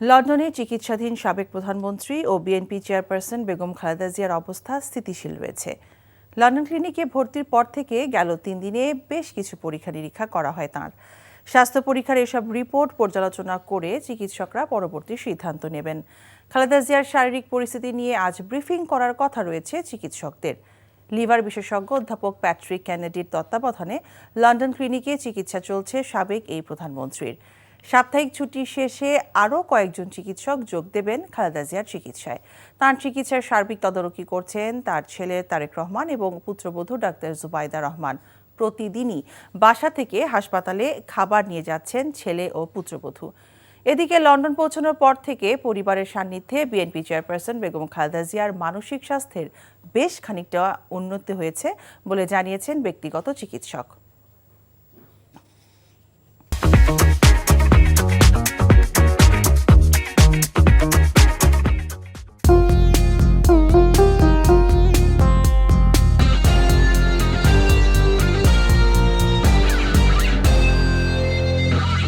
লন্ডনে চিকিৎসাধীন সাবেক প্রধানমন্ত্রী ও বিএনপি চেয়ারপারসন বেগম খালেদা জিয়ার অবস্থা স্থিতিশীল রয়েছে। লন্ডন ক্লিনিকে ভর্তির পর থেকে গেল ৩ দিনে বেশ কিছু পরীক্ষা নিরীক্ষা করা হয় তাঁর। স্বাস্থ্য পরীক্ষার এসব রিপোর্ট পর্যালোচনা করে চিকিৎসকরা পরবর্তী সিদ্ধান্ত নেবেন। খালেদা জিয়ার শারীরিক পরিস্থিতি নিয়ে আজ ব্রিফিং করার কথা রয়েছে চিকিৎসকদের। লিভার বিশেষজ্ঞ অধ্যাপক প্যাট্রিক কেনেডির তত্ত্বাবধানে লন্ডন ক্লিনিকে চিকিৎসা চলছে সাবেক এই প্রধানমন্ত্রীর। সাপ্তাহিক ছুটি শেষে আরও কয়েকজন চিকিৎসক যোগ দেবেন খালেদা জিয়ার চিকিৎসায়। তাঁর চিকিৎসার সার্বিক তদারকি করছেন তার ছেলে তারেক রহমান এবং পুত্রবধূ ডাক্তার জুবাইদা রহমান। প্রতিদিনই বাসা থেকে হাসপাতালে খাবার নিয়ে যাচ্ছেন ছেলে ও পুত্রবধূ। এদিকে লন্ডন পৌঁছানোর পর থেকে পরিবারের সান্নিধ্যে বিএনপি চেয়ারপারসন বেগম খালেদা জিয়ার মানসিক স্বাস্থ্যের বেশ খানিকটা উন্নতি হয়েছে বলে জানিয়েছেন ব্যক্তিগত চিকিৎসক।